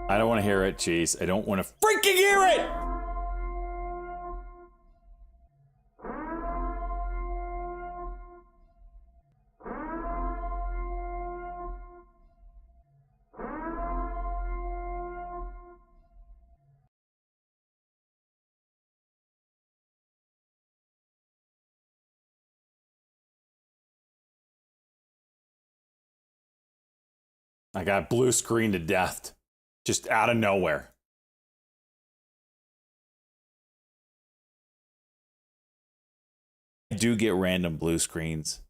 I don't want to hear it, Cheese. I don't want to freaking hear it! I got blue screen to death. Just out of nowhere. I do get random blue screens.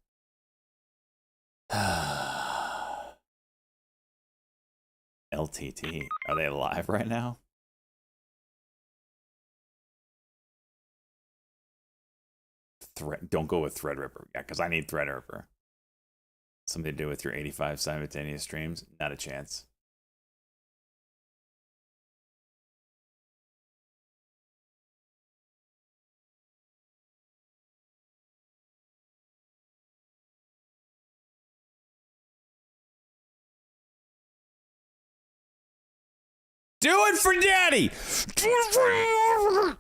LTT. Are they alive right now? Don't go with Threadripper. Yeah, because I need Threadripper. Something to do with your 85 simultaneous streams? Not a chance. Do it for Daddy! Do it for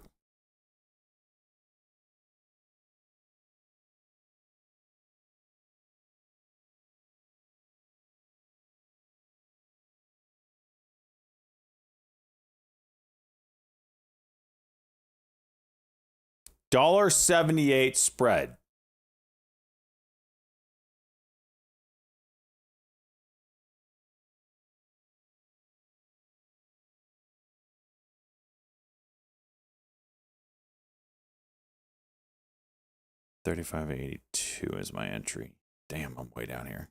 $1.78 spread. $35.82 is my entry. Damn, I'm way down here.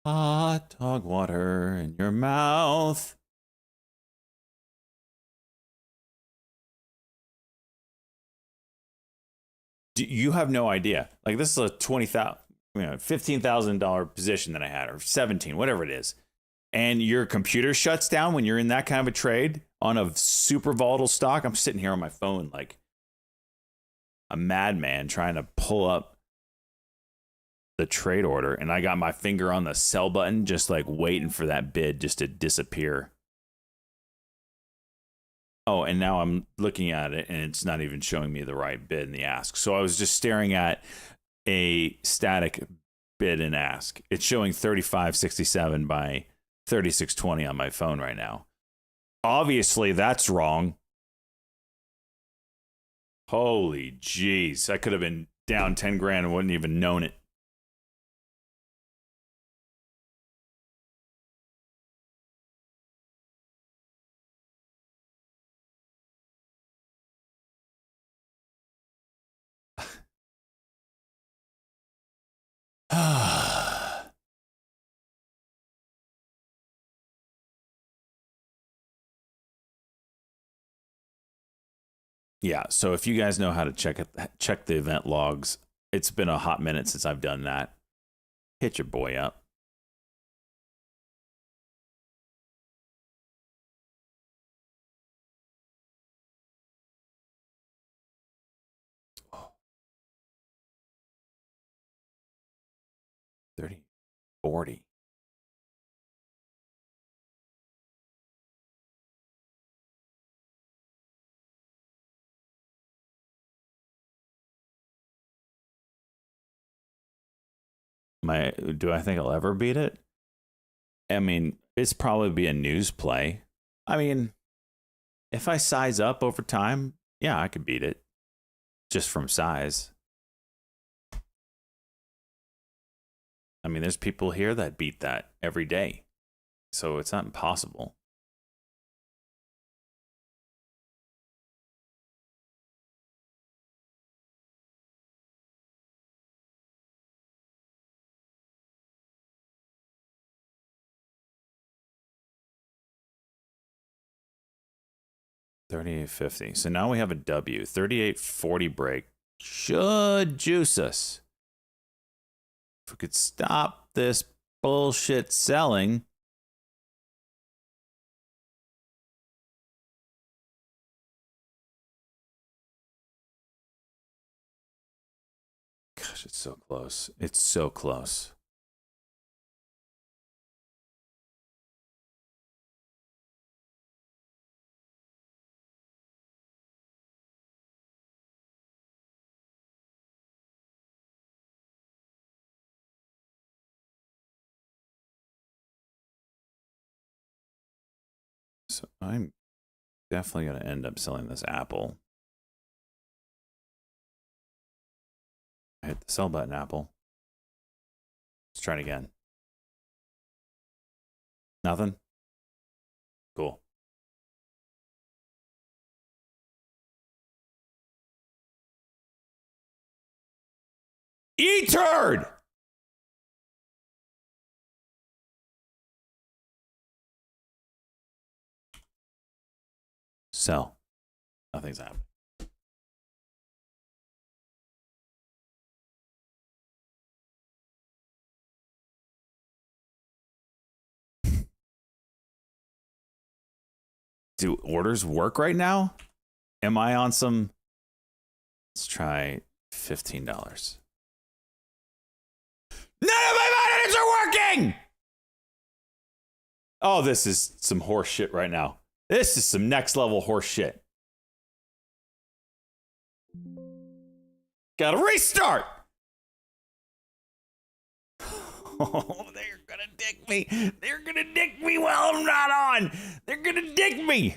Hot dog water in your mouth. You have no idea. Like, this is a $15,000 position that I had, or 17, whatever it is. And your computer shuts down when you're in that kind of a trade on a super volatile stock. I'm sitting here on my phone like a madman trying to pull up the trade order, and I got my finger on the sell button, just like waiting for that bid just to disappear. Oh, and now I'm looking at it, and it's not even showing me the right bid and the ask. So I was just staring at a static bid and ask. It's showing 35.67 by 36.20 on my phone right now. Obviously, that's wrong. Holy jeez. I could have been down 10 grand and wouldn't even known it. Yeah, so if you guys know how to check the event logs, it's been a hot minute since I've done that. Hit your boy up. Oh. 30, 40. Do I think I'll ever beat it? I mean, it's probably be a news play. I mean, if I size up over time, yeah, I could beat it just from size. I mean, there's people here that beat that every day, so it's not impossible. $38.50. So now we have a W. $38.40 break should juice us. If we could stop this bullshit selling. Gosh, it's so close. It's so close. So I'm definitely going to end up selling this Apple. I hit the sell button, Apple. Let's try it again. Nothing? Cool. E-turd! Sell. Nothing's happening. Do orders work right now? Am I on some... Let's try $15. None of my monitors are working! Oh, this is some horse shit right now. This is some next level horse shit. Gotta restart! Oh, they're gonna dick me. They're gonna dick me while I'm not on. They're gonna dick me.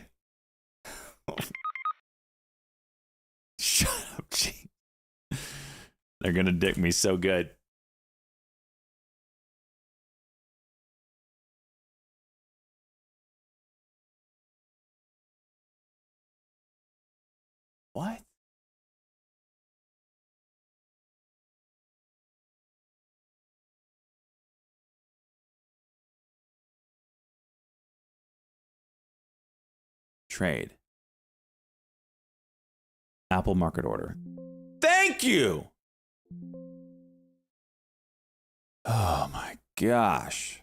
Shut up, G. They're gonna dick me so good. What? Trade. Apple market order. Thank you. Oh my gosh.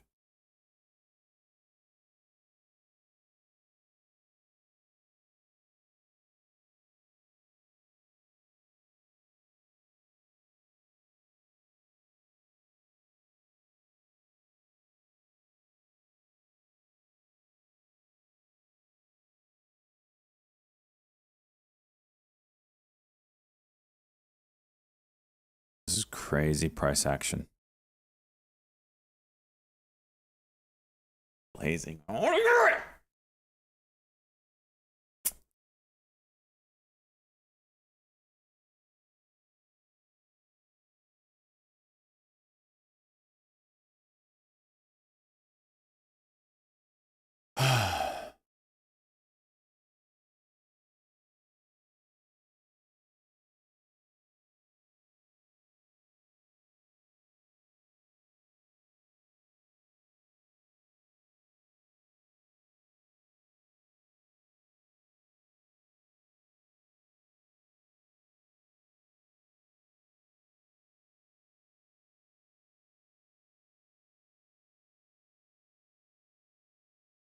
This is crazy price action. Blazing. I want to do it.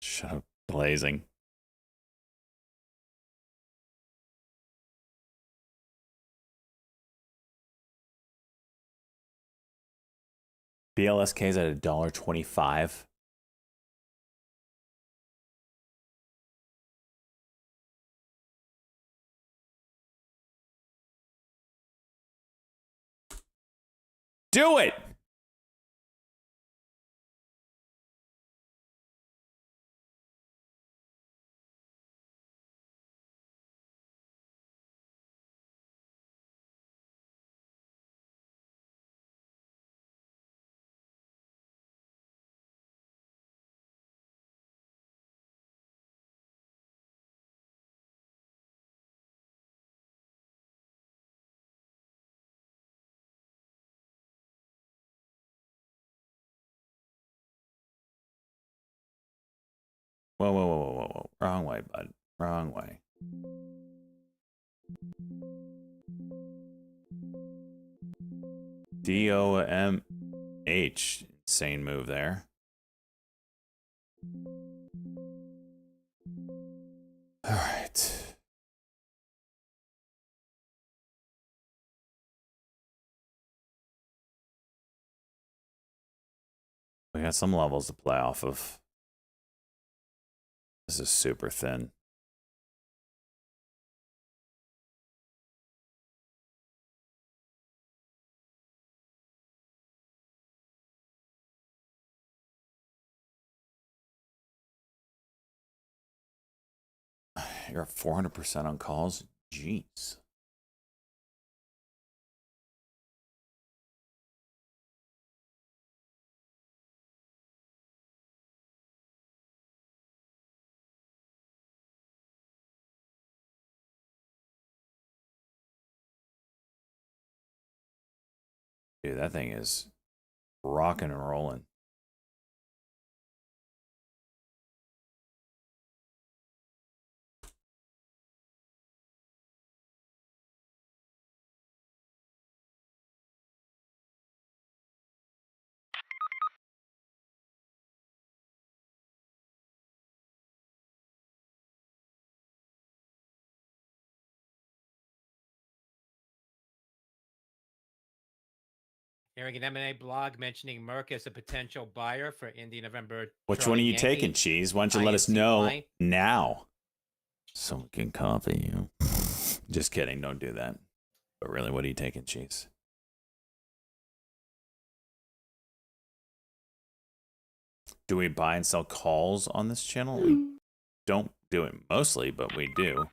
Shut up, blazing. BLSK is at $1.25. Do it. Whoa, whoa, whoa, whoa, whoa, whoa. Wrong way, bud. Wrong way. DOMH. Insane move there. All right. We got some levels to play off of. This is super thin. you're up 400% on calls. Jeez. Dude, that thing is rocking and rolling. Hearing an M&A blog mentioning Merck as a potential buyer for Indy November. Which one are you taking, Cheese? Why don't you let us know now so we can copy you? Just kidding. Don't do that. But really, what are you taking, Cheese? Do we buy and sell calls on this channel? We don't do it mostly, but we do.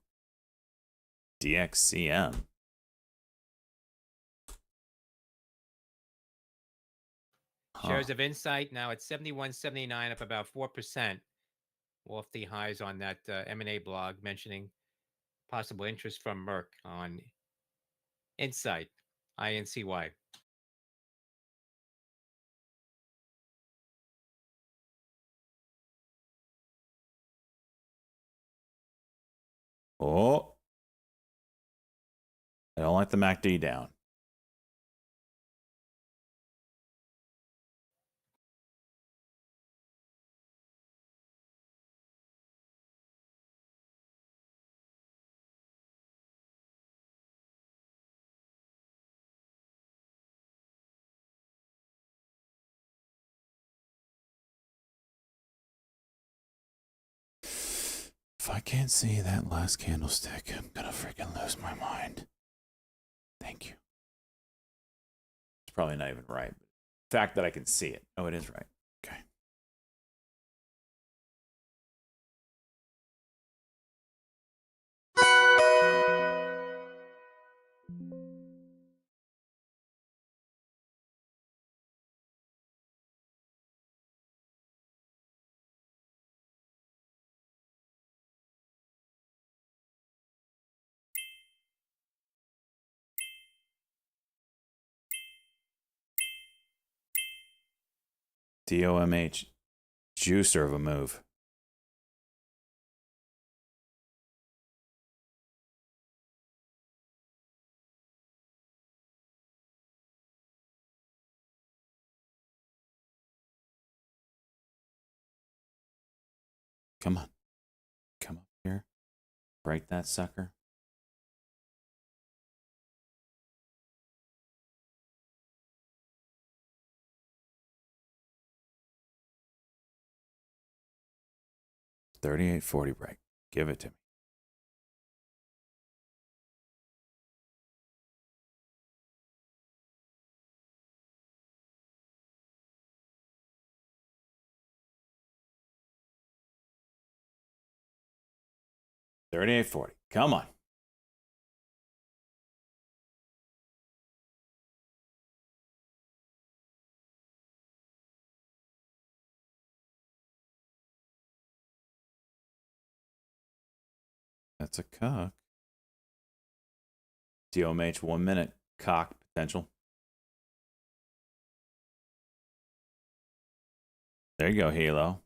DXCM. Shares of Insight now at 71.79, up about 4%. Off the highs on that M&A blog mentioning possible interest from Merck on Insight, INCY. Oh. I don't like the MACD down. If I can't see that last candlestick, I'm gonna freaking lose my mind. Thank you. It's probably not even right. The fact that I can see it. Oh, it is right. Okay. DOMH. Juicer of a move. Come on. Come up here. Break that sucker. $38.40 break. Give it to me. $38.40. Come on. That's a cock. DOMH 1 minute. Cock potential. There you go, Halo.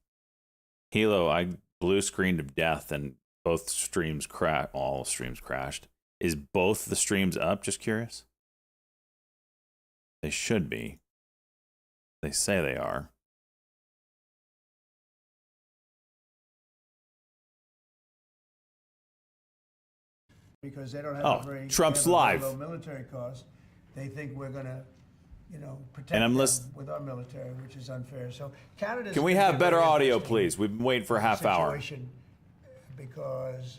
Halo, I blue screened to death and both streams crashed. All streams crashed. Is both the streams up? Just curious. They should be. They say they are. Because they don't have a very Trump's live. Low military costs. They think we're going to, protect and I'm them listening with our military, which is unfair. So Canada. Can we have better audio, please? We've been waiting for a half hour. Because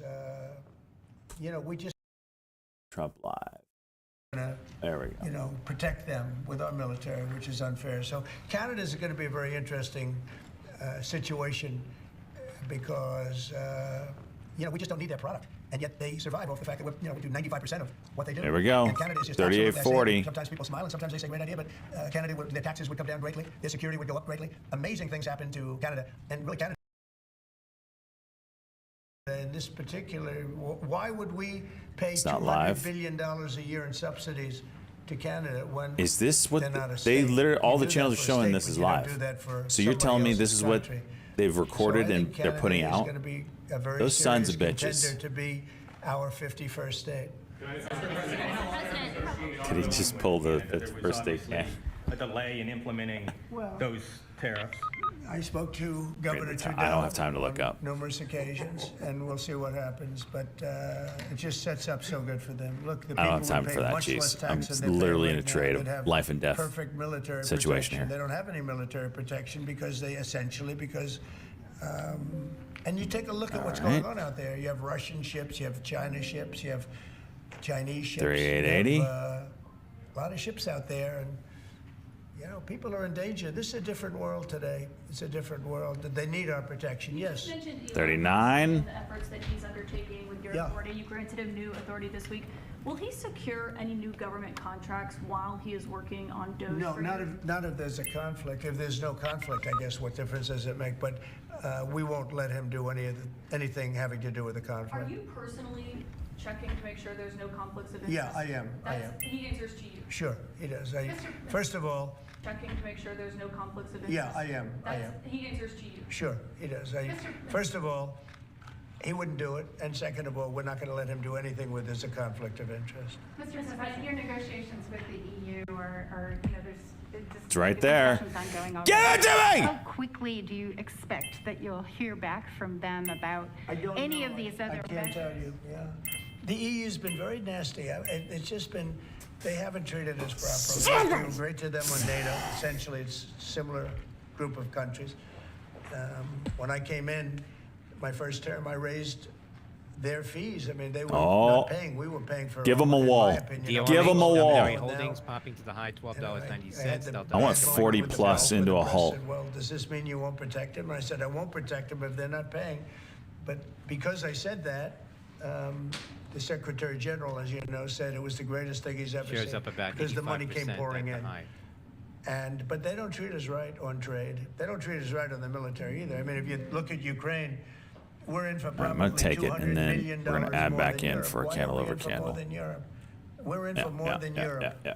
we just Trump live. There we go. Protect them with our military, which is unfair. So Canada is going to be a very interesting situation because we just don't need their product, and yet they survive off the fact that we do 95% of what they do. There we go. And Canada is just absolutely 38.40. Sometimes people smile and sometimes they say great idea, but Canada, their taxes would come down greatly, their security would go up greatly. Amazing things happen to Canada, and really Canada. In this particular, why would we pay $200 billion a year in subsidies to Canada when Is this what they're not a they state? literally? All You the do channels that are for a showing state, this but is you don't live. do that for So you're somebody telling me else's this is what country. they've So I recorded think and they're Canada putting is out? going to be a very Those sons of serious bitches. contender to be our 51st state. Did he just pull the first state? Yeah. A delay in implementing those tariffs. I spoke to Governor Trudeau. I don't have time to look up. Numerous occasions, and we'll see what happens. But it just sets up so good for them. Look, the I don't people have time would for pay that, much less jeez. tax I'm than they pay literally in right a now. trade They'd of have life and death perfect military situation protection. here. They don't have any military protection because they essentially and you take a look at what's going on out there. You have Russian ships, you have China ships, you have Chinese ships. 3880. You have, a lot of ships out there, and people are in danger. This is a different world today. It's a different world. They need our protection. Yes. 39. The efforts that he's undertaking with your authority. You granted him new authority this week. Will he secure any new government contracts while he is working on DOGE? No, for not you? if there's a conflict. If there's no conflict, I guess what difference does it make? But we won't let him do anything having to do with the conflict. Are you personally checking to make sure there's no conflicts of interest? Yeah, I am. He answers to you. Sure, he does. First of all, Checking to make sure there's no conflicts of interest. yeah, I am. He answers to you. Sure, he does. First of all, he wouldn't do it, and second of all, we're not going to let him do anything where there's a conflict of interest. Mr. President, your negotiations with the EU are there's It's right there. discussions ongoing Give it to me! How quickly do you expect that you'll hear back from them about any of these other I can't tell measures? you, yeah. The EU's been very nasty. It's just been, they haven't treated us properly. We're doing great to them on NATO. Essentially, it's a similar group of countries. When I came in, my first term, I raised their fees. I mean, they were not paying. We were paying for. Give them a in my wall. opinion, Give them a wall. Mary Now- Holdings popping to the high $12.90. I want 40 plus into a halt. Said, well, does this mean you won't protect them? And I said, I won't protect them if they're not paying. But because I said that, the Secretary General, as you know, said it was the greatest thing he's ever Shares seen. up about 85% because the money came pouring at in. the high. But they don't treat us right on trade. They don't treat us right on the military either. I mean, if you look at Ukraine, we're in for I'm gonna probably take it, $200 and then million we're gonna add more back than in Europe. for a Why candle are we over in for candle. more than Europe? We're in for more than Europe. Yeah.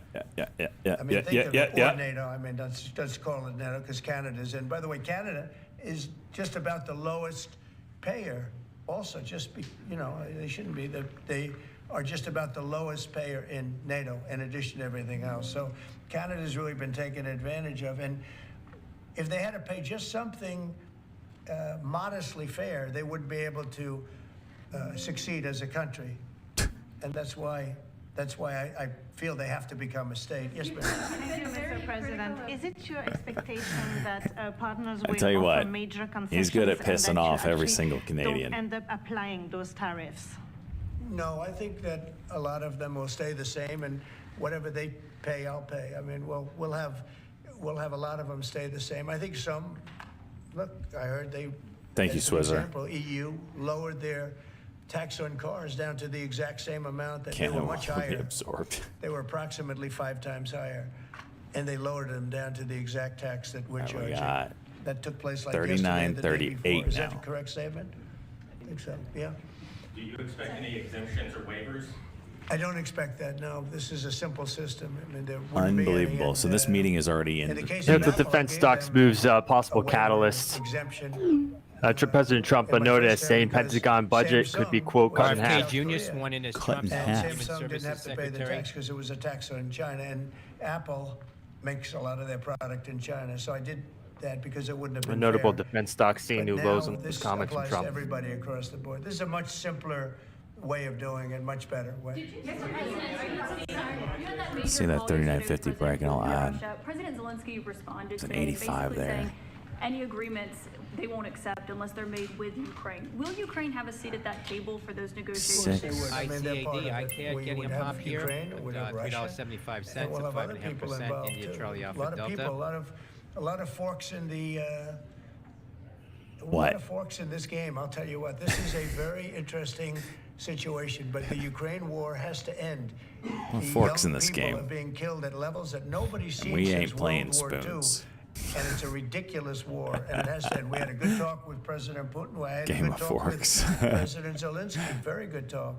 I mean, think of it, or NATO. I mean, let's call it NATO because Canada's in. By the way, Canada is just about the lowest payer. Also, they shouldn't be. They are just about the lowest payer in NATO, in addition to everything else. So Canada's really been taken advantage of. And if they had to pay just something modestly fair, they wouldn't be able to succeed as a country. And that's why I feel they have to become a state. Yes, ma'am. Thank you, Mr. President. Is it your expectation that partners will tell you offer what, major concessions? he's good at and pissing that you off every actually single Canadian. don't end up applying those tariffs? No, I think that a lot of them will stay the same, and whatever they pay, I'll pay. I mean, we'll have a lot of them stay the same. I think some. Look, I heard they. Thank you, as an Swizzer. example, EU lowered their tax on cars down to the exact same amount that Canada they were much will be higher. absorbed. They were approximately 5 times higher, and they lowered them down to the exact tax that we're There we charging. got That took place like 39, yesterday, or the day 38 before. Is that now. the correct statement? I think so. Yeah. Do you expect any exemptions or waivers? I don't expect that. No, this is a simple system. I mean, there wouldn't be any, Unbelievable. So this meeting is already in the in. case Yeah, of the Apple, defense I gave stocks them moves a possible waiver catalysts. exemption. President Trump in my noted a first term saying because Pentagon budget could be, Samsung quote, cut in was half. South RFK Jr. Korea. sworn in as Cut in Trump's half. And Human Samsung didn't Services have to pay the Secretary. tax because it was a tax on China, and Apple makes a lot of their product in China. So I did that because it wouldn't have A been notable fair. defense stocks seeing But new lows now in this those comments from applies Trump. to everybody across the board. This is a much simpler way of doing it, much better way. See that 39.50 break, and I'll add. President Zelensky responded It's an today 85 basically there. saying any agreements they won't accept unless they're made with Ukraine. Will Ukraine have a seat at that table for those negotiations? Six. They would. I mean, they're part of ICAD, it. ICAD We getting would a have pop here Ukraine, we'd have with Russia, $3.75 and we'll at have other people 5.5% involved India, too. Charlie A Alpha lot of Delta. people, a lot of forks in the A What? lot of forks in this game. I'll tell you what. This is a very interesting situation, but the Ukraine war has to end. The forks young in this people game. are being killed at levels that nobody seen we since ain't playing World War spoons. II. And it's a ridiculous war, and it has to end. We had a good talk with President Putin. I had Game a good of talk forks. with President Zelensky. Very good talk.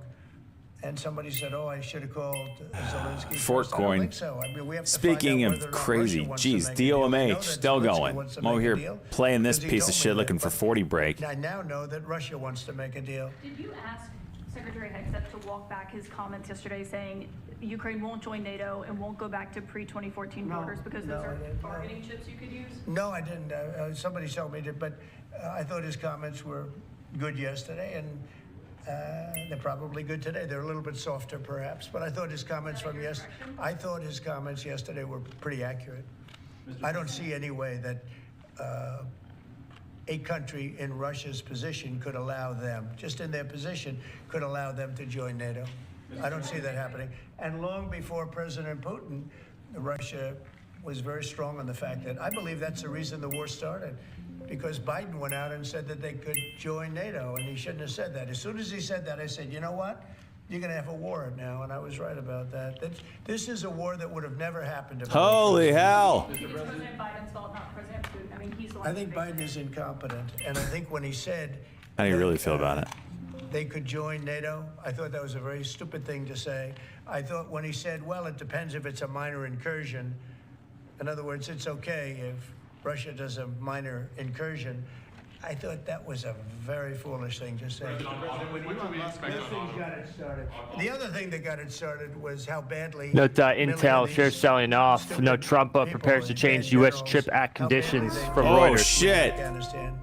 And somebody said, "Oh, I should have called Zelensky." Fork first." I don't coin. think so. I mean, we have to Speaking find out of whether or not crazy, Russia wants to geez, make a deal. I know DOMH that still Zelensky going. wants to I'm over make a here deal, playing this because he piece of told me shit that, looking for but 40 break. I now know that Russia wants to make a deal. Did you ask Secretary Hegseth to walk back his comments yesterday saying Ukraine won't join NATO and won't go back to pre-2014 No, borders because no, those I are didn't, no. bargaining chips you could use? No, I didn't. Somebody told me to, but I thought his comments were good yesterday, and they're probably good today. They're a little bit softer, perhaps, but I thought his comments yesterday were pretty accurate. I don't see any way that a country in Russia's position could allow them, just in their position, could allow them to join NATO. I don't see that happening. And long before President Putin, Russia was very strong on the fact that I believe that's the reason the war started, because Biden went out and said that they could join NATO, and he shouldn't have said that. As soon as he said that, I said, you know what? You're going to have a war now, and I was right about that. This is a war that would have never happened if Holy hell. It's President Biden's fault, not President Putin. I mean, he's the one. I think Biden is incompetent, and I think when he said How do you really that, feel about it? they could join NATO, I thought that was a very stupid thing to say. I thought when he said, well, it depends if it's a minor incursion. In other words, it's okay if Russia does a minor incursion. I thought that was a very foolish thing to say. The other thing that got it started was how badly Note Intel militant shares these selling off. stupid No, Trump people prepares to and change bad U.S. generals, CHIP Act how badly conditions they from did Oh, Reuters. shit. Afghanistan.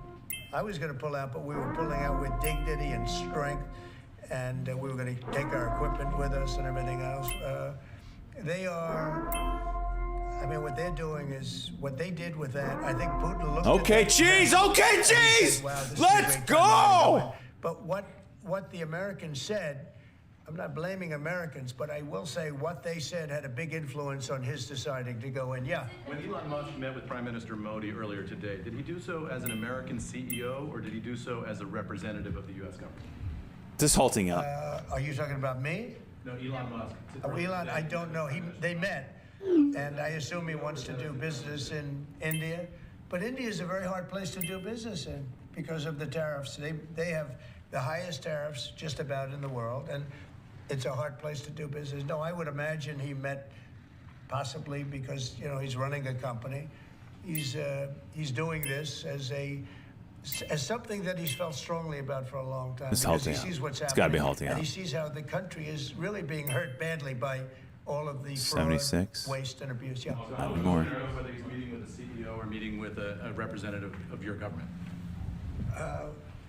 I was going to pull out, but we were pulling out with dignity and strength, and we were going to take our equipment with us and everything else. They are. I mean, what they're doing is what they did with that. I think Putin looked Okay, at that cheese. and Okay, said, cheese. "Wow, this is a Let's great time to get going." go. But what the Americans said, I'm not blaming Americans, but I will say what they said had a big influence on his deciding to go in. Yeah. When Elon Musk met with Prime Minister Modi earlier today, did he do so as an American CEO or did he do so as a representative of the U.S. government? Just halting up. Are you talking about me? No, Elon Musk. Elon, I don't know. They met, and I assume he wants to do business in India. But India is a very hard place to do business in because of the tariffs. They have the highest tariffs just about in the world, and it's a hard place to do business. No, I would imagine he met possibly because he's running a company. He's doing this as something that he's felt strongly about for a long time. It's because he halting out. sees what's It's happening. gotta be halting and out. he sees how the country is really being hurt badly by all of the fraud, 76. waste, and abuse. Yeah. Not anymore. I don't know whether he's meeting with a CEO or meeting with a representative of your government.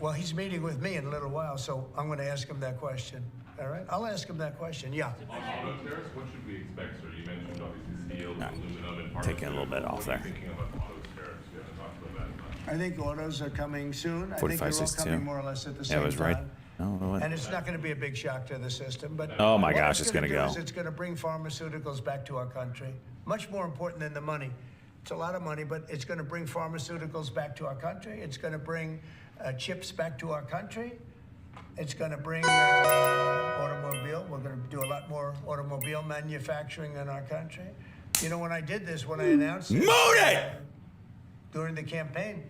Well, he's meeting with me in a little while, so I'm going to ask him that question. All right? I'll ask him that question. Yeah. On auto tariffs, what should we expect, sir? You mentioned obviously steel, aluminum, and parts. Taking a little bit off What are there. you thinking about auto tariffs? We haven't talked about that much. I think autos are coming soon. I think 45, they're all 62. coming more or less at the same Yeah, I was right. time. No, it wasn't. And it's not going to be a big shock to the system, but Oh my what gosh, it's gonna gonna do go. is it's going to bring pharmaceuticals back to our country. Much more important than the money. It's a lot of money, but it's going to bring pharmaceuticals back to our country. It's going to bring chips back to our country. It's going to bring automobile. We're going to do a lot more automobile manufacturing in our country. When I did this, when I announced it, Moon it! during the campaign,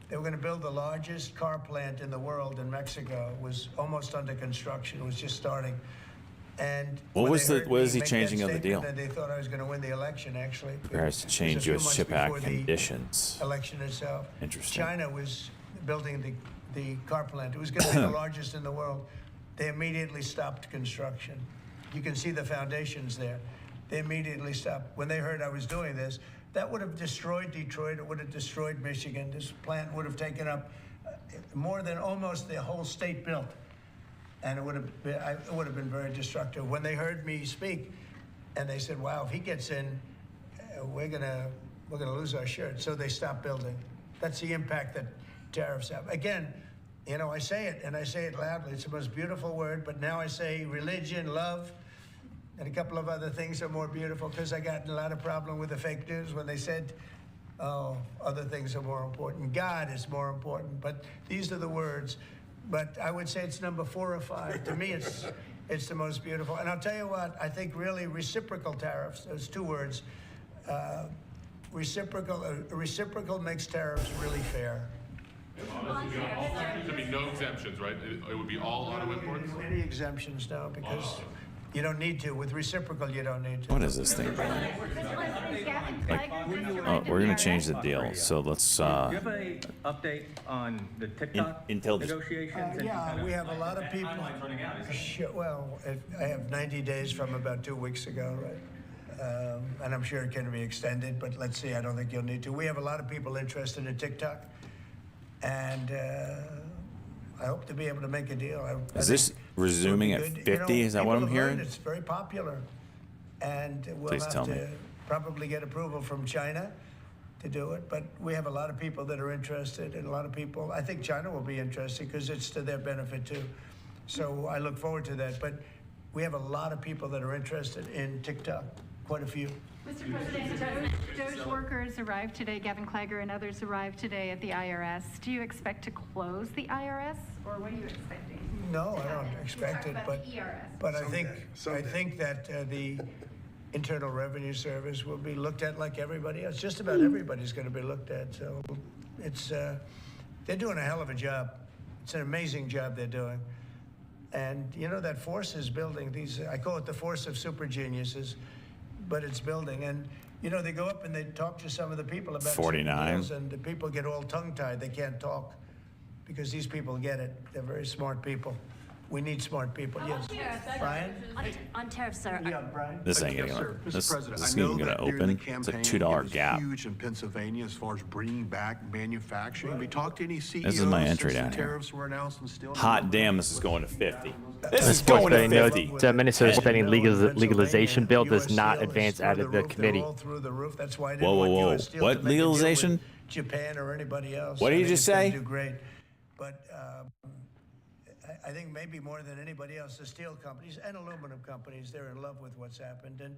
they were going to build the largest car plant in the world in Mexico. It was almost under construction. It was just starting. And What when was they the- heard what me is he make that changing of the statement, deal? then they thought I was going to win the election, actually. Prepares to It was change a few U.S. months CHIP Act before the conditions. election itself. Interesting. China was building the car plant. It was going to be the largest in the world. They immediately stopped construction. You can see the foundations there. They immediately stopped. When they heard I was doing this, that would have destroyed Detroit. It would have destroyed Michigan. This plant would have taken up more than almost the whole state built. And it would have been very destructive. When they heard me speak, and they said, "Wow, if he gets in, we're gonna lose our shirt." So they stopped building. That's the impact that tariffs have. Again, I say it, and I say it loudly. It's the most beautiful word, but now I say religion, love, and a couple of other things are more beautiful because I got in a lot of problem with the fake news when they said oh, other things are more important. God is more important. But these are the words. But I would say it's number 4 or 5. To me, it's the most beautiful. And I'll tell you what, I think really reciprocal tariffs, those 2 words, reciprocal makes tariffs really fair. There'd be no exemptions, right? It would be all auto imports? Any exemptions now, because you don't need to. With reciprocal, you don't need to. What is this thing? We're gonna change the deal. So let's. Do you have an update on the TikTok Intel- negotiations? Yeah, we have a lot of people. Timeline's running out, isn't it? Sure, well, I have 90 days from about 2 weeks ago, right? And I'm sure it can be extended, but let's see. I don't think you'll need to. We have a lot of people interested in TikTok, and I hope to be able to make a deal. I Is this think resuming it would at be good. 50? Is that what people I'm have learned hearing? It's very popular, and we'll Please have tell to me. probably get approval from China to do it. But we have a lot of people that are interested, and a lot of people. I think China will be interested because it's to their benefit too. So I look forward to that. But we have a lot of people that are interested in TikTok. Quite a few. Mr. President, Doge workers arrived today, Gavin Clagger and others arrived today at the IRS. Do you expect to close the IRS, or what are you expecting? No, I don't expect it, but I think that the Internal Revenue Service will be looked at like everybody else. Just about everybody's going to be looked at. So it's they're doing a hell of a job. It's an amazing job they're doing. And you know that force is building. I call it the force of super geniuses, but it's building. And you know, they go up and they talk to some of the people about 49. deals, and the people get all tongue-tied. They can't talk because these people get it. They're very smart people. We need smart people. Yes, Brian. On tariffs, sir. Yeah, Brian. This ain't Yes, gonna sir. work. Mr. This President, is I know even gonna that during open. the It's a campaign, $2 it was gap. huge in Pennsylvania as far as bringing back manufacturing. Have we talked to any CEOs This is my entry since down the here. tariffs were announced and still? Hot damn, this is going to 50. This is Sports going to betting note, 50. the Minnesota spending Pennsylvania, legalization bill does US not Steel is advance through out the of the roof. They're committee. all through the roof. That's why I Whoa, didn't want whoa, US whoa. Steel What to make a deal with legalization? Japan or anybody else. What did I you think just it's gonna say? Do great, but I think maybe more than anybody else, the steel companies and aluminum companies, they're in love with what's happened, and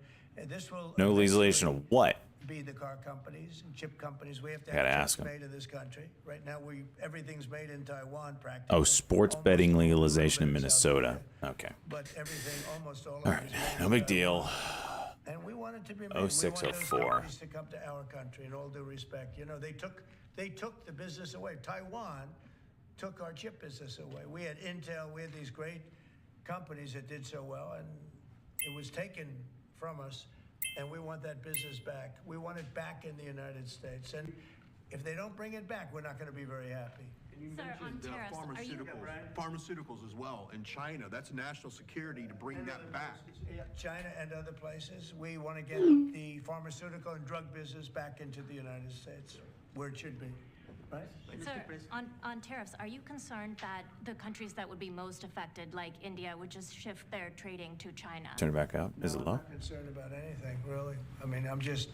this will No legalization of what? be the car companies and chip companies. We have to Gotta have ask chips 'em. made in this country. Right now, everything's made in Taiwan practically. Oh, sports Almost betting all of it legalization in South Minnesota. Korea. Okay. But everything, almost all of All it right. is made No in big Taiwan. deal. And we want it to be made. 0604. We want those companies to come to our country in all due respect. You know, they took the business away. Taiwan took our chip business away. We had Intel, we had these great companies that did so well, and it was taken from us, and we want that business back. We want it back in the United States. And if they don't bring it back, we're not going to be very happy. Sir, on tariffs, are you... Pharmaceuticals as well in China. That's national security to bring that back. Yeah, China and other places. We want to get the pharmaceutical and drug business back into the United States, where it should be. Right? Sir, on tariffs, are you concerned that the countries that would be most affected, like India, would just shift their trading to China? Turn it back up. Is it I'm low? not concerned about anything, really. I mean, I'm just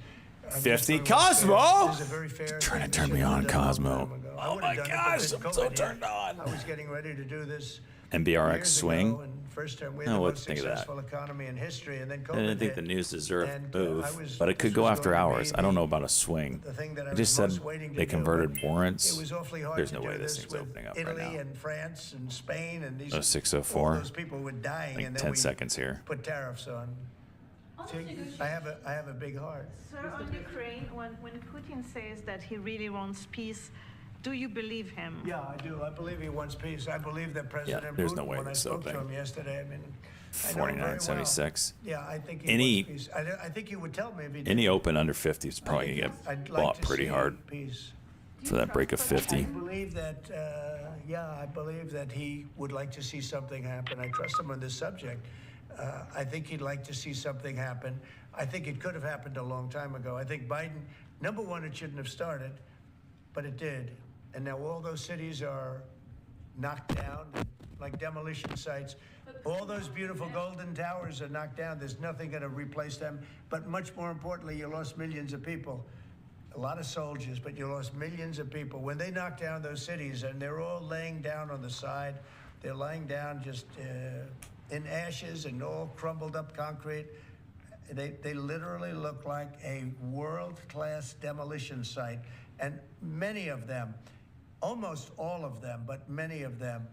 50 doing what's fair. Cosmo! This is a very fair Trying to thing. turn This me should on, have been done a long Cosmo. time ago. I Oh would've my done it, but gosh, then I'm so COVID turned hit. on. I was getting ready to do this MBRX years swing. ago, and first time we had Oh, the what most to think of that? successful economy in history, and then COVID I didn't think hit. the news deserved And, a move, I was- but it could this go was after going to be hours. I don't the- know about a swing. The thing that I It just was said most waiting to they do, converted but warrants. It was awfully hard There's to no do way this this thing's with opening up right Italy now. and France and Spain and these 0604. all those people were dying, Like and then 10 we seconds here. put tariffs on. See, I have a big heart. Sir, on Ukraine, when Putin says that he really wants peace, do you believe him? Yeah, I do. I believe he wants peace. I believe that President there's Putin, no way when I this is spoke to opening. him yesterday, I mean, I know him very well. 49.76. Yeah, I think he Any- wants peace. I think he would tell me if he did. Any open under 50 is probably going to I'd get like bought to pretty see hard Peace. for that break of 50. I believe that, I believe that he would like to see something happen. I trust him on this subject. I think he'd like to see something happen. I think it could have happened a long time ago. I think Biden, number one, it shouldn't have started, but it did. And now all those cities are knocked down, like demolition sites. All those beautiful golden towers are knocked down. There's nothing going to replace them. But much more importantly, you lost millions of people. A lot of soldiers, but you lost millions of people. When they knocked down those cities, and they're all laying down on the side, they're lying down just in ashes and all crumbled up concrete. They literally look like a world-class demolition site. And many of them, almost all of them, but many of them,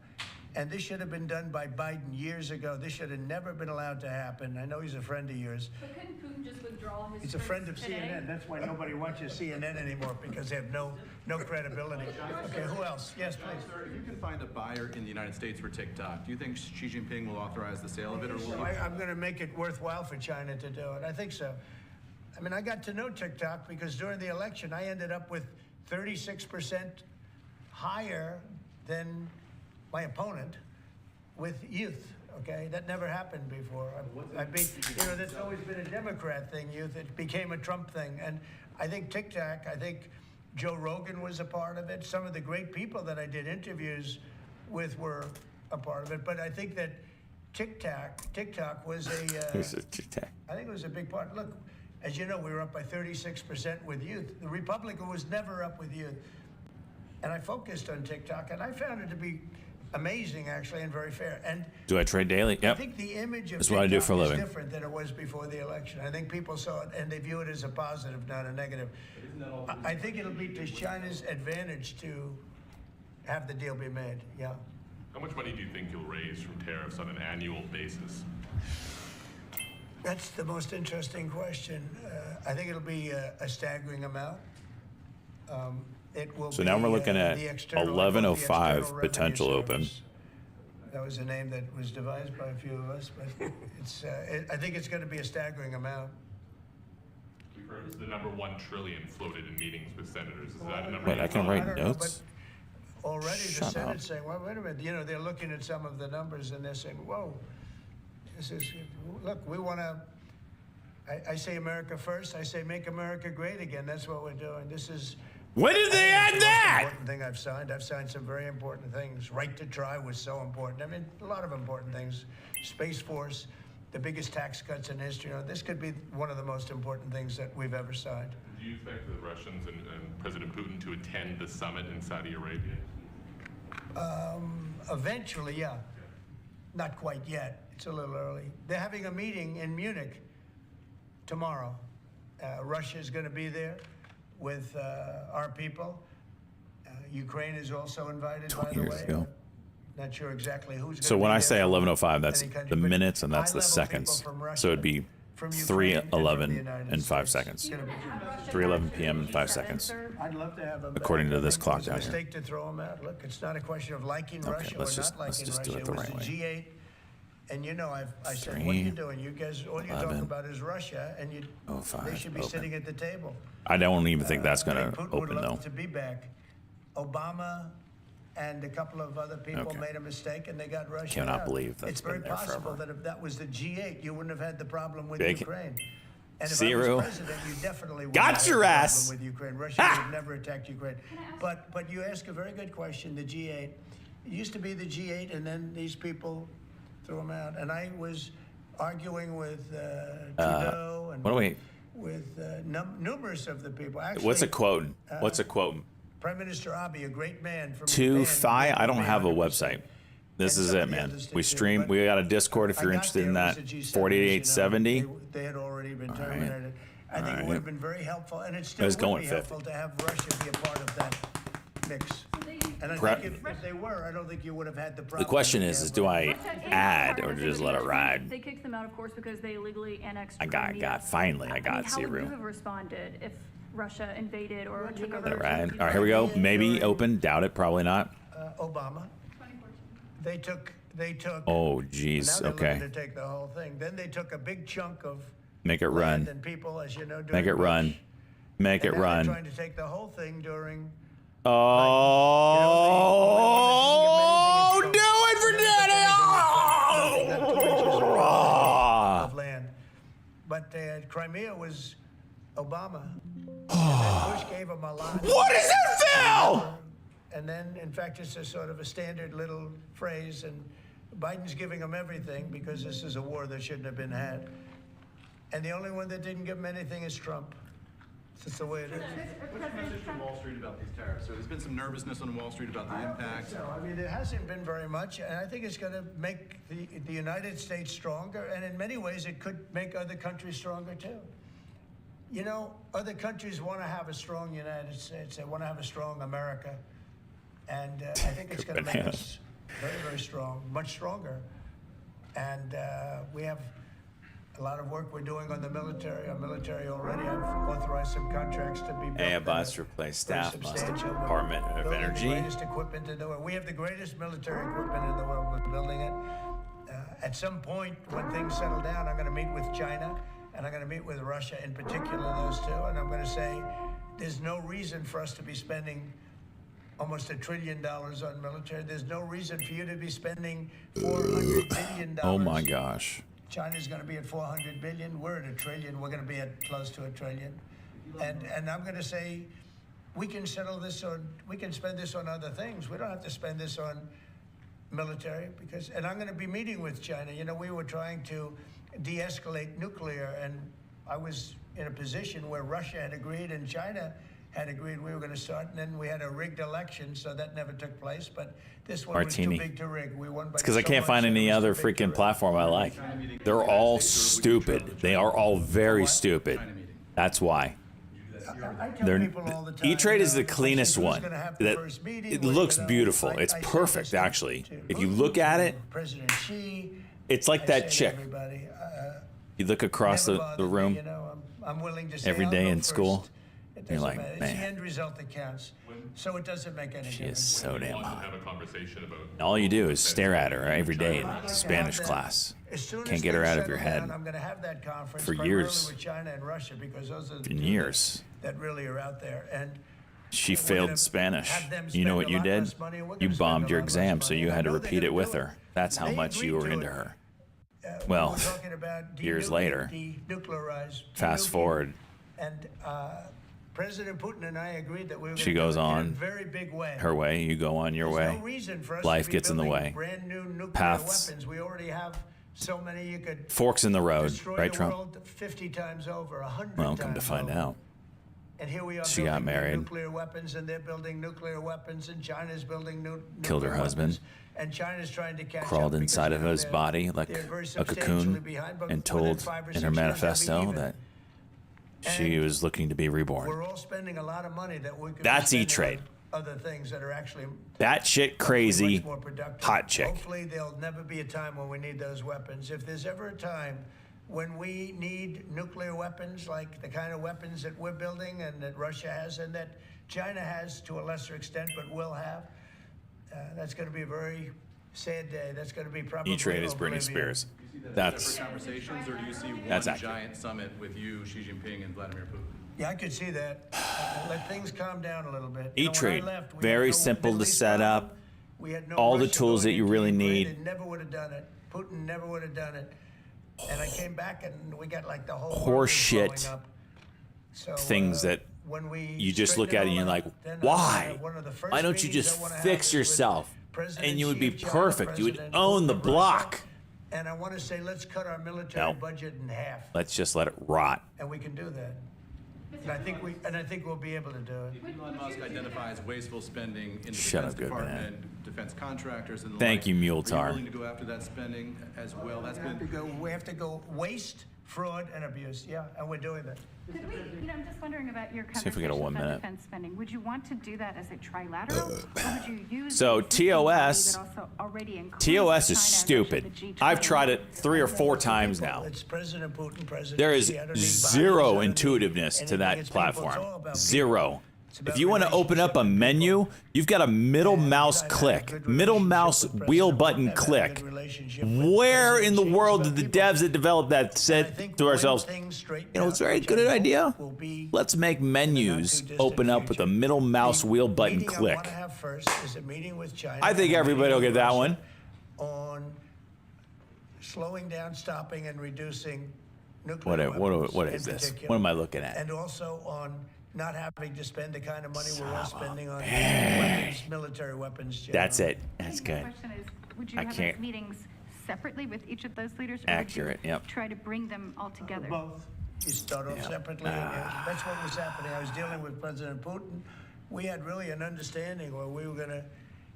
and this should have been done by Biden years ago. This should have never been allowed to happen. I know he's a friend of yours. But couldn't Putin just withdraw his He's a friend of CNN. That's why nobody watches CNN anymore, because they have no credibility. Okay, who else? Yes, please. Sir, if you can find a buyer in the United States for TikTok, do you think Xi Jinping will authorize the sale of it, or will he? I'm going to make it worthwhile for China to do it. I think so. I mean, I got to know TikTok because during the election, I ended up with 36% higher than my opponent with youth. Okay, that never happened before. That's always been a Democrat thing, youth. It became a Trump thing. And I think TikTok, I think Joe Rogan was a part of it. Some of the great people that I did interviews with were a part of it. But I think that TikTok was I think it was a big part. Look, as you know, we were up by 36% with youth. The Republican was never up with youth. And I focused on TikTok, and I found it to be amazing, actually, and very fair. And Do I trade daily? Yep. I think the image of That's what I do for a TikTok is living. different than it was before the election. I think people saw it, and they view it as a positive, not a negative. I think it'll be to China's advantage to have the deal be made, yeah. How much money do you think you'll raise from tariffs on an annual basis? That's the most interesting question. I think it'll be a staggering amount. It will So now we're looking at the external- 11:05 the external potential revenue open. service. That was a name that was devised by a few of us, but I think it's going to be a staggering amount. We've heard the number 1 trillion floated in meetings with senators. Is that a number? Wait, I can you write I don't know, notes? but already the Shut Senate's up. saying, well, wait a minute, they're looking at some of the numbers and they're saying, whoa, look, we want to, I say America first, I say make America great again. That's what we're doing. This is. When did they I add think it's the most that? important thing I've signed. I've signed some very important things. Right to try was so important. I mean, a lot of important things. Space Force, the biggest tax cuts in history. This could be one of the most important things that we've ever signed. Do you expect the Russians and President Putin to attend the summit in Saudi Arabia? Eventually, yeah. Not quite yet. It's a little early. They're having a meeting in Munich tomorrow. Russia is going to be there with our people. Ukraine is also invited, by the years way. ago. Not sure exactly who's going to So be when I there say from 11:05, that's any country, the but minutes and that's the high-level people seconds. from Russia, So it'd be from Ukraine, and from the 3:11 United and 5 States. seconds. It's gonna be- 3:11 p.m. and 5 seconds. I'd love to have them back. According to I this think clock it was a down here. mistake to throw them out. Look, it's not a question of liking Okay, Russia or let's not liking just do Russia. it the was right the way. G8, and I said, what are you 3, doing? You guys, all you talk 11, about is Russia, and they 05, should be open. sitting at the table. I don't even think that's going I think to Putin would open, love though. to be back. Obama and a couple of other people Okay. made a mistake, and they got Russia Cannot out. believe that's It's very been there possible forever. that if that was the G8, you wouldn't have had the problem with Big Ukraine. And if zero. I was president, you definitely would Got have your had the ass. problem with Ukraine. Russia would never attack Ukraine. But you ask a very good question. The G8, it used to be the G8, and then these people threw them out. And I was arguing with Trudeau and what do we- with numerous of the people. Actually, What's a quote? What's a quote? Prime Minister Abiy, a great man from To Japan, Fi, I don't great have a man, website. This And is some it, of the man. others did We too, stream. but We got a Discord if I you're got interested in there, that. it was a G7, 4870. They had already been right. terminated. I think it right. would have been very helpful, and it still was would going be 50. helpful to have Russia be a part of that mix. And I Prep- think if they were, I don't think you would have had the problem. The question that is you have do right I add or just let it ride? They kicked them out, of course, because they illegally annexed I Crimea. finally, I mean, got how would you zero. have responded if Russia invaded or Well, you took know, over? Let it ride. Ukraine? All right, here we go. Maybe open. Doubt it. Probably not. Obama. They took. Oh, Now jeez. they're Okay. looking to take the whole thing. Then they took a big chunk of Make it land run. and people, as you know, Make it during run. Bush. Make And it now they're run. trying to take the whole thing during. Oh, You know, do it for Daddy! Oh! Of land. But Crimea was Obama. And then Bush gave him a lot. What is that, Phil? And then, in fact, it's a sort of a standard little phrase, and Biden's giving him everything because this is a war that shouldn't have been had. And the only one that didn't give him anything is Trump. It's just the way it is. What's your message to Wall Street about these tariffs? So there's been some nervousness on Wall Street about the impact. So, I mean, there hasn't been very much, and I think it's going to make the United States stronger, and in many ways, it could make other countries stronger too. You know, other countries want to have a strong United States. They want to have a strong America, and I think it's going to make us very, very strong, much stronger. And we have a lot of work we're doing on the military. Our military already have authorized some contracts to be built. Airbus replaced staff, must Department of Building Energy. The greatest equipment in the world. We have the greatest military equipment in the world. We're building it. At some point, when things settle down, I'm going to meet with China, and I'm going to meet with Russia, in particular, those two. And I'm going to say, there's no reason for us to be spending almost $1 trillion on military. There's no reason for you to be spending $400 billion. Oh my gosh. China's going to be at 400 billion. We're at $1 trillion. We're going to be at close to $1 trillion. And I'm going to say, we can settle this on, we can spend this on other things. We don't have to spend this on military because, and I'm going to be meeting with China. You know, we were trying to de-escalate nuclear, and I was in a position where Russia had agreed and China had agreed we were going to start, and then we had a rigged election, so that never took place. But this one Martini. was too big to rig. We won by It's because I so can't much find that it any was other too big to freaking rig. platform I like. They're all stupid. They are all very stupid. That's why. I tell They're, people all the time, E-Trade is the you know, cleanest who's one. gonna have the That first meeting, it well, looks you know, beautiful. I It's say perfect, this to actually. If you Putin, look at it, President Xi, it's like I that say to chick. everybody, You look across never the bothered me, room you know, I'm willing to say every I'll day go in school. first. It You're doesn't like, matter. It's the man. end result that counts. So it doesn't make any She is difference. so damn Want to hot. have a conversation about All you do is stare at her every day in Spanish class. As soon Can't as get her things out of your settle head down, I'm going to have that conference for primarily years. with China and Russia because those are the In two years. that really are out there. And She we're failed gonna Spanish. have them You know spend what a you lot did? less money, and we're You gonna spend bombed a your lot less exam, so money. you And I had to know they're repeat it gonna with do her. That's how They much you agreed were to into it. her. Well, Well, talking about years later, denuclearize. fast forward, And President Putin and I agreed that we were she going to goes do it in a on very big way. her way, you go on your There's way. no reason for us Life to be gets in the building way. Brand new nuclear Paths. weapons. We already have so many you could Forks in the road, destroy right, the Trump? world 50 times over, 100 Well, times come to find over. out. And here we are She got building new married. nuclear weapons, and they're building nuclear weapons, and China's building Killed her nuclear husband. weapons, and China's trying to catch Crawled up inside because of now his they're- body like they're very a substantially cocoon behind, but and within told 5 or in 6 her years, they'll be manifesto even. that she was looking to be reborn. We're all spending a lot of money that we could That's be E-Trade. spending on other things that are actually That shit crazy, much more productive. hot chick. Hopefully, there'll never be a time when we need those weapons. If there's ever a time when we need nuclear weapons, like the kind of weapons that we're building and that Russia has and that China has to a lesser extent, but will have, that's going to be a very sad day. That's going to be probably E-Trade is Britney oblivion. Spears. Do you see that as That's separate conversations, or do you see one That's accurate. giant summit with you, Xi Jinping, and Vladimir Putin? Yeah, I could see that. Let things calm down a little bit. You know, when I E-Trade, left, we very had no simple Middle to East set problem. up. We had no all the Russia tools that going you into really Ukraine. need. It never would have done it. Putin never would have done it. And I came back and we got like the whole world Horse was shit blowing up. So, things that when we you just look at it and you're like, why? Why don't you just fix yourself? And you would be perfect. You would own the block. And I want to say, let's cut our military No. budget in half, Let's just let it rot. and we can do that. And I think we'll be able to do it. Elon Musk identifies wasteful spending in the Shut Defense up, good man. Department, defense contractors, and the Thank like. you, Are Muletar. you willing to go after that spending as well? That's been We have to go waste, fraud, and abuse. Yeah, and we're doing that. Could we, I'm just wondering about your See if we get a conversations 1 on minute. defense spending. Would you want to do that as a trilateral? Or would you use So the existing body TOS that also already includes TOS China is and stupid. Russia, the G20? I've tried it 3 or 4 times now. It's President Putin, President There is Xi. I don't need zero bodies, I don't need intuitiveness to anything. that It's people. It's all platform. about people. Zero. It's about If you want to open up a menu, you've got a middle mouse click, middle mouse wheel button click. Where in the world did the devs that developed that said to ourselves, you know, it's a very good idea. Let's make menus open up with a middle mouse wheel button Meeting I want click. to have first is a meeting with China. I think and a everybody will meeting get that with one. Russia On slowing down, stopping, and reducing nuclear What weapons is in this? particular. What am I looking at? And also on not having to spend the kind of money we're all spending on weapons, military weapons. That's generally. it. That's The good. question is, would you I have can't- those meetings separately with each of those leaders? Or Accurate, would you yep. try to bring them all together? Both. You start off separately. That's what was happening. I was dealing with President Putin. We had really an understanding where we were going to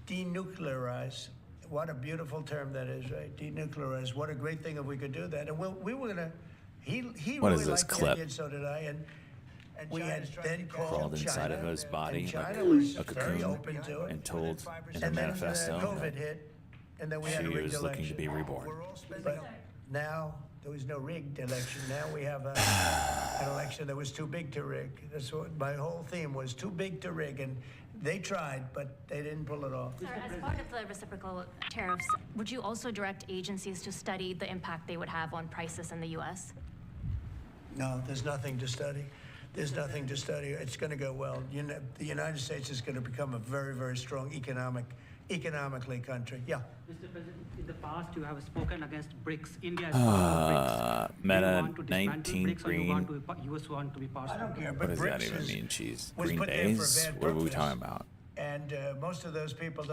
denuclearize. What a beautiful term that is, right? Denuclearize. What a great thing if we could do that. And we were going to. He What really is this liked the clip? idea, and so did I. And we had then Crawled inside of his body and like China was a very cocoon open to it. and told in the And then manifesto COVID that hit, and then we she had a rigged was looking to election. be reborn. But now there was no rigged election. Now we have an election that was too big to rig. That's what my whole theme was: too big to rig. And they tried, but they didn't pull it off. Sir, as part of the reciprocal tariffs, would you also direct agencies to study the impact they would have on prices in the U.S.? No, there's nothing to study. There's nothing to study. It's going to go well. The United States is going to become a very, very strong economically country. Yeah. Mr. President, in the past you have spoken against BRICS. India is part of BRICS. Meta Do you want to dismantle 19 BRICS, or you green. want to, US want to be part I of don't it? care, What but does that BRICS even is- mean? Cheese? was Green put there for a days? bad What are we purpose. talking about? And most of those people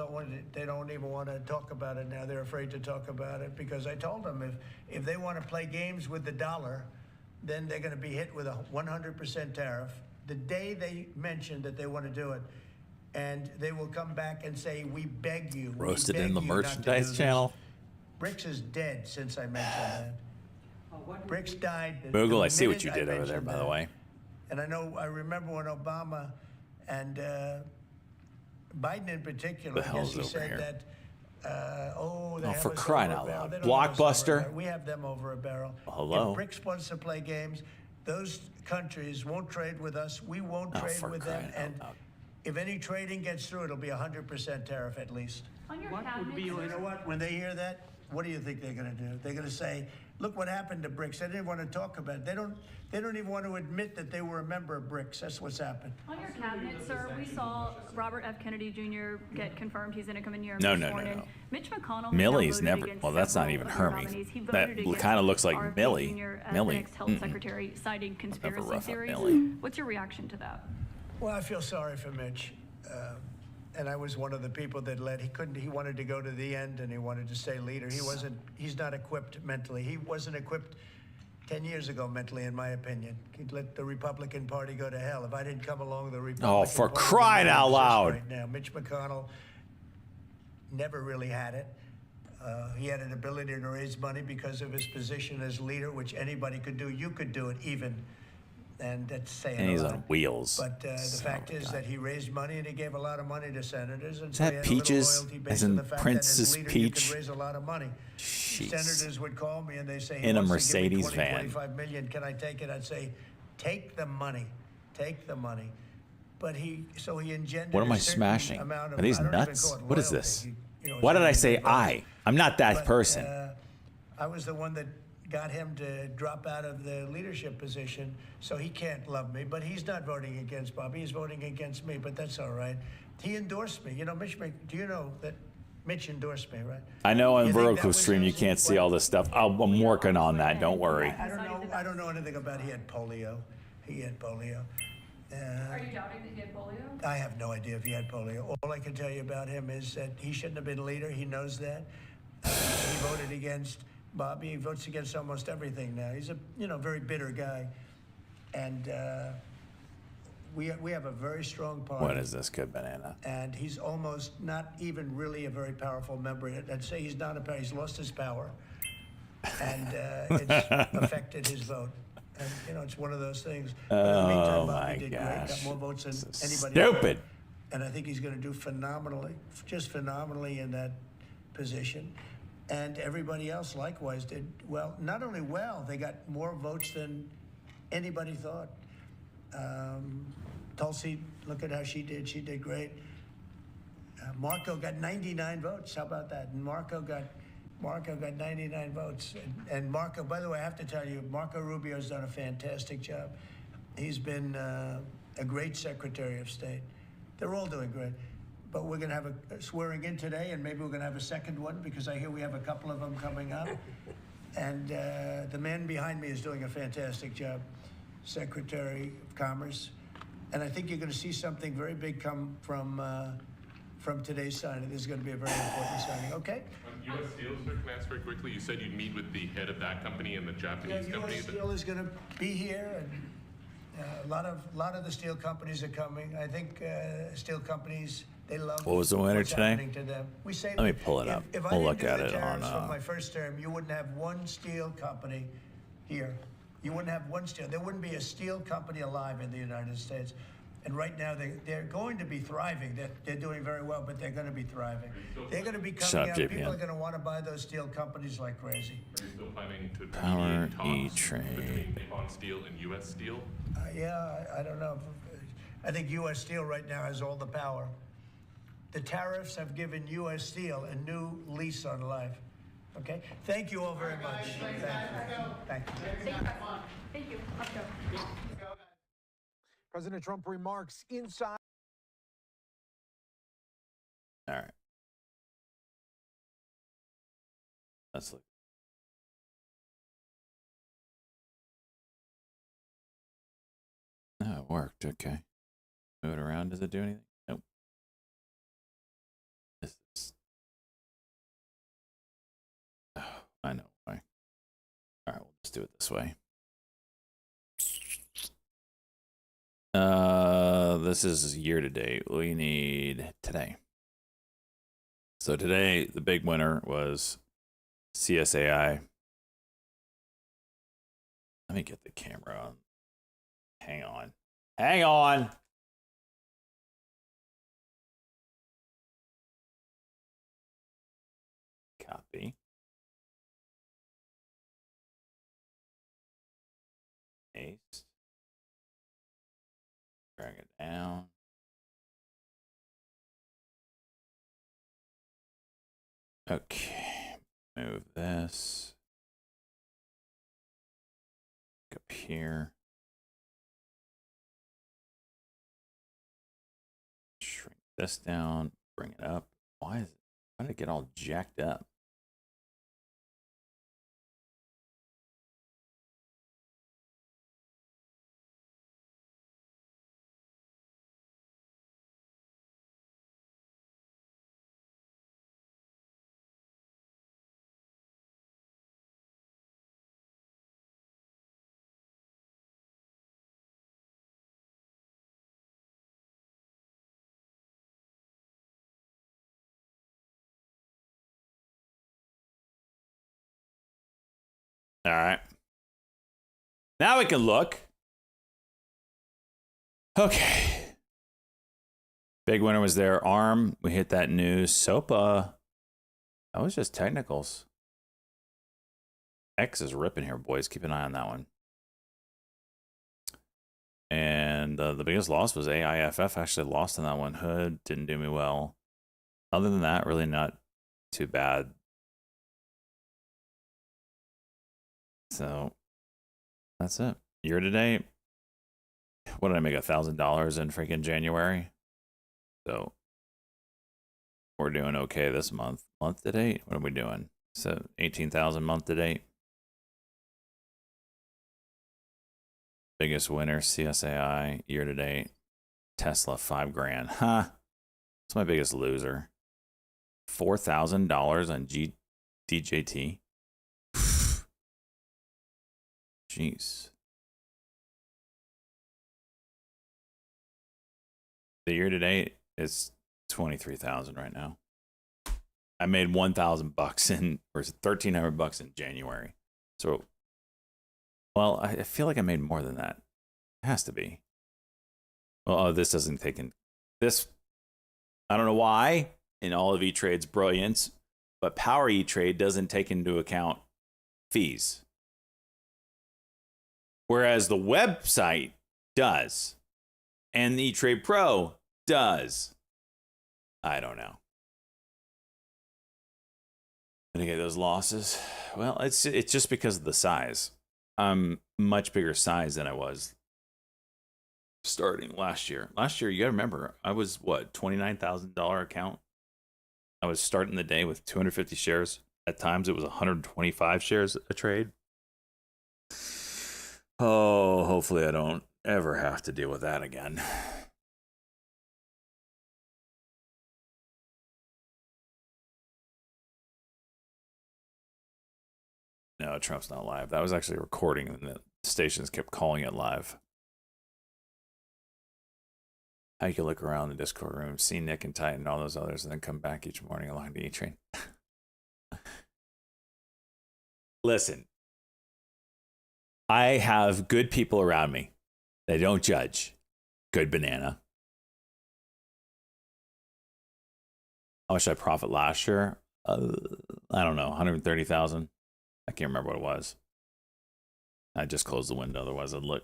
they don't even want to talk about it now. They're afraid to talk about it because I told them if they want to play games with the dollar, then they're going to be hit with a 100% tariff the day they mention that they want to do it. And they will come back and say, we beg you. we Roasted beg in the you not to do merchandise this." channel. BRICS is dead since I mentioned that. BRICS died. Google, the I see what minute you did over there, mentioned by the that. way. And I remember when Obama and Biden in particular, The I guess hell's he over said here? that, they Oh, have for us crying over a out barrel. loud. They don't have us over a Blockbuster? barrel. We have them over a barrel. Well, hello. If BRICS wants to play games, those countries won't trade with us. We won't Oh, trade for with them. crying out And loud. if any trading gets through, it'll be 100% tariff at least. On your What would cabinet, be your- sir, You know what? When they hear that, what do you think they're going to do? They're going to say, "Look what happened to BRICS." They didn't want to talk about it. They don't even want to admit that they were a member of BRICS. That's what's happened. on your cabinet, sir, we saw Robert F. Kennedy Jr. get confirmed. He's going to come in here and No, be no, sworn no, in. no. Mitch McConnell has now Millie's voted never. against Well, that's not several even of her. the nominees. He That voted against kind of looks like RFK Millie. Jr. as the Millie. next health secretary, citing conspiracy rough up theories. Millie. What's your reaction to that? Well, I feel sorry for Mitch. And I was one of the people that led. He wanted to go to the end and he wanted to stay leader. He's not equipped mentally. He wasn't equipped 10 years ago mentally, in my opinion. He'd let the Republican Party go to hell. If I didn't come along, the Republican Oh, for Party would crying not out exist loud. Right now, Mitch McConnell never really had it. He had an ability to raise money because of his position as leader, which anybody could do. You could do it even. And that's saying And he's a lot. on wheels. But the Son fact of a is gun. that he raised money and he gave a lot of money to senators. And Is so that he had a little Peaches? loyalty As based in on the fact Princess that as leader Peach? you could raise a lot of money. Jeez. Senators would call me and they say, In a wants to give me Mercedes 20, van. 25 million. Can I take it? I'd say, take the money. Take the money. But he engendered What am a I certain smashing? amount of, Are these I don't even nuts? call it What is loyalty. this? You know, Why did I it's say not even I? I'm not that but, person. I was the one that got him to drop out of the leadership position, so he can't love me. But he's not voting against Bobby. He's voting against me, but that's all right. He endorsed me. You know, do you know that Mitch endorsed me, right? I know on You think that vertical was stream you his- can't see all this stuff. I'm working on that. Don't worry. I don't know anything about he had polio. He had polio. Are you doubting that he had polio? I have no idea if he had polio. All I can tell you about him is that he shouldn't have been leader. He knows that. He voted against Bobby. He votes against almost everything now. He's a very bitter guy. And we have a very strong party. What is this good banana? And he's almost not even really a very powerful member. I'd say he's not he's lost his power. And it's affected his vote. And, it's one of those things. But in the meantime, Bobby did great, got more votes than anybody else. Stupid. And I think he's going to do phenomenally in that position. And everybody else likewise did well. Not only well, they got more votes than anybody thought. Tulsi, look at how she did. She did great. Marco got 99 votes. How about that? And Marco got 99 votes. And Marco, by the way, I have to tell you, Marco Rubio's done a fantastic job. He's been a great Secretary of State. They're all doing great. But we're going to have a swearing in today, and maybe we're going to have a second one because I hear we have a couple of them coming up. And the man behind me is doing a fantastic job, Secretary of Commerce. And I think you're going to see something very big come from today's signing. This is going to be a very important signing. Okay? U.S. Steel, sir, can I ask very quickly? You said you'd meet with the head of that company and the Japanese company. U.S. Steel is going to be here, and a lot of the steel companies are coming. I think steel companies, they love. What was the winner what's today? happening to them. We say, Let me pull it up. If I We'll didn't look do at the it on. tariffs from my first term, you wouldn't have one steel company here. You wouldn't have one steel. There wouldn't be a steel company alive in the United States. And right now, they're going to be thriving. They're doing very well, but they're going to be thriving. They're going to be coming out. People are going to want to buy those steel companies like crazy. Are you still planning to Power mediate talks E-Trade. between Nippon Steel and U.S. Steel? Yeah, I don't know. I think U.S. Steel right now has all the power. The tariffs have given U.S. Steel a new lease on life. Okay? Thank you all very much. Thank you. Thank you. Thank you. Let's go. President Trump remarks inside. All right. Let's look. No, it worked. Okay. Move it around. Does it do anything? Nope. This is... Oh, I know why. All right, we'll just do it this way. This is year to date. We need today. So today, the big winner was CSAI. Let me get the camera on. Hang on. Hang on. Copy. Paste. Drag it down. Okay. Move this. Up here. Shrink this down. Bring it up. Why did it get all jacked up? All right. Now we can look. Okay. Big winner was there. ARM. We hit that news. SOPA. That was just technicals. X is ripping here, boys. Keep an eye on that one. And the biggest loss was AIFF. Actually lost on that one. Hood didn't do me well. Other than that, really not too bad. So that's it. Year to date. What did I make? $1,000 in freaking January? So we're doing okay this month. Month to date? What are we doing? So 18,000 month to date. Biggest winner, CSAI, year to date. Tesla, $5 grand. Huh. That's my biggest loser. $4,000 on DJT. Jeez. The year to date is 23,000 right now. I made $1,000 in, or $1,300 in January. So, well, I feel like I made more than that. It has to be. Well, oh, this doesn't take in this. I don't know why in all of E-Trade's brilliance, but Power E-Trade doesn't take into account fees. Whereas the website does. And the E-Trade Pro does. I don't know. Gonna get those losses. Well, it's just because of the size. I'm much bigger size than I was starting last year. Last year, you gotta remember, I was what, $29,000 account. I was starting the day with 250 shares. At times, it was 125 shares a trade. Oh, hopefully I don't ever have to deal with that again. No, Trump's not live. That was actually a recording, and the stations kept calling it live. How you can look around the Discord room, see Nick and Titan and all those others, and then come back each morning along the E-Train. Listen, I have good people around me. They don't judge. Good banana. How much did I profit last year? I don't know, 130,000. I can't remember what it was. I just closed the window, otherwise I'd look.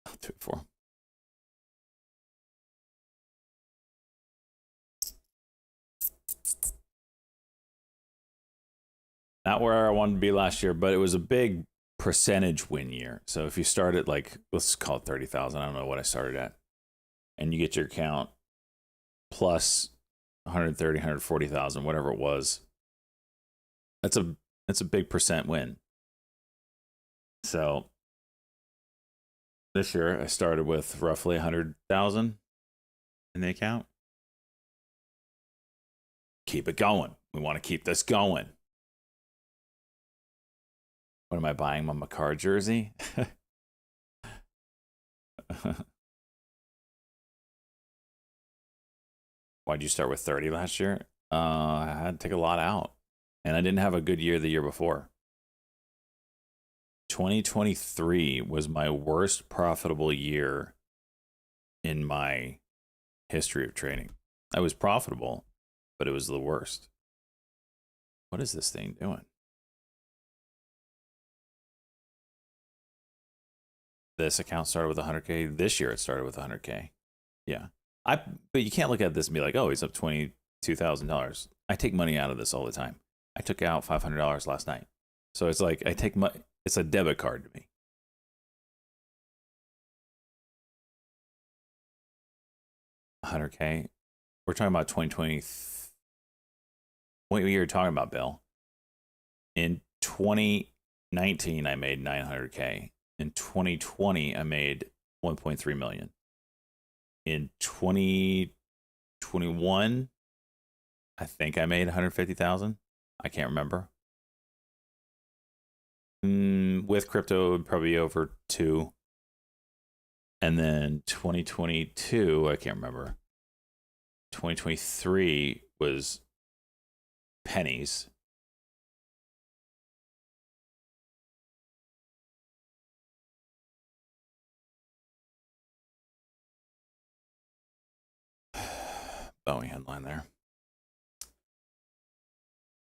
I'll do it for him. Not where I wanted to be last year, but it was a big percentage win year. So if you start at like, let's call it 30,000, I don't know what I started at, and you get your account plus 130, 140,000, whatever it was, that's a big percent win. So this year I started with roughly 100,000 in the account. Keep it going. We want to keep this going. What am I buying? My Makar jersey? Why'd you start with 30 last year? I had to take a lot out, and I didn't have a good year the year before. 2023 was my worst profitable year in my history of trading. I was profitable, but it was the worst. What is this thing doing? This account started with 100K. This year it started with 100K. Yeah. But you can't look at this and be like, oh, he's up $22,000. I take money out of this all the time. I took out $500 last night. So it's like I take my, it's a debit card to me. $100K. We're talking about 2020. What year are you talking about, Bill? In 2019, I made 900K. In 2020, I made 1.3 million. In 2021, I think I made 150,000. I can't remember. With crypto, it would probably be over 2. And then 2022, I can't remember. 2023 was pennies. Boeing headline there.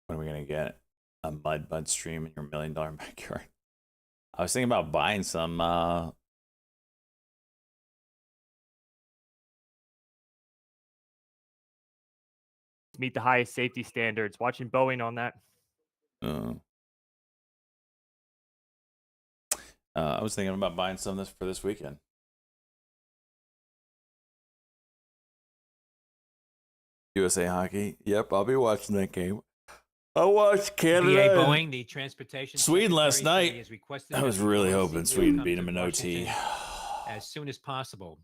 When are we going to get a mud stream in your $1 million backyard? I was thinking about buying some meet the highest safety standards. Watching Boeing on that. I was thinking about buying some for this weekend. USA Hockey. Yep, I'll be watching that game. I watched Canada. BA Boeing, the transportation. Sweden last night. I was really hoping Sweden beat them in OT. As soon as possible.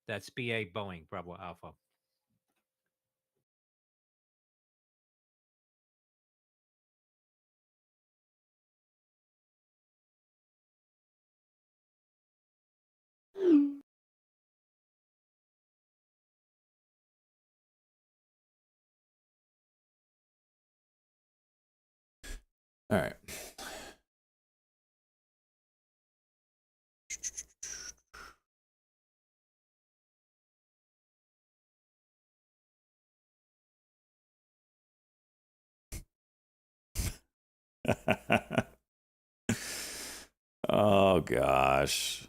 That's BA Boeing, Bravo Alpha. All right. Oh gosh.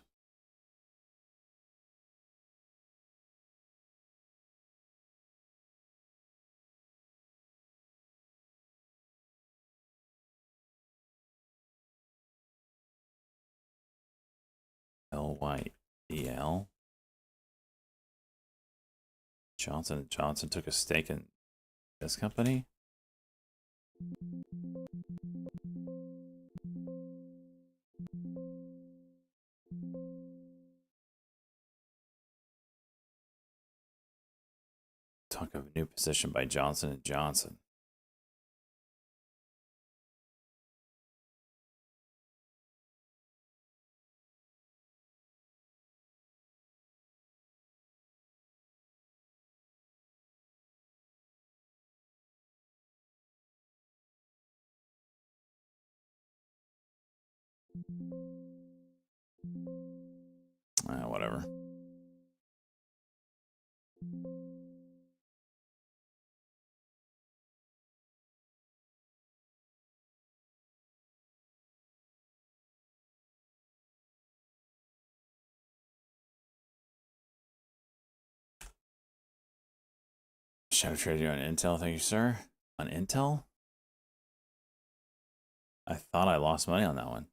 LYEL. Johnson & Johnson took a stake in this company. Talk of a new position by Johnson & Johnson. Whatever. Shadow Trader on Intel, thank you, sir. On Intel? I thought I lost money on that one.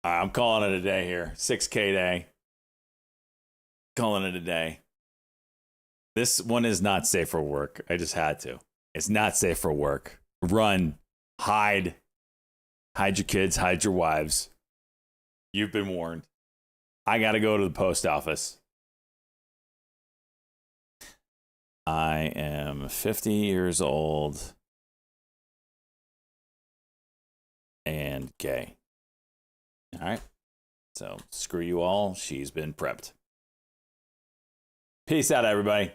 I'm calling it a day here. 6K day. Calling it a day. This one is not safe for work. I just had to. It's not safe for work. Run. Hide. Hide your kids. Hide your wives. You've been warned. I got to go to the post office. I am 50 years old and gay. All right. So screw you all. She's been prepped. Peace out, everybody.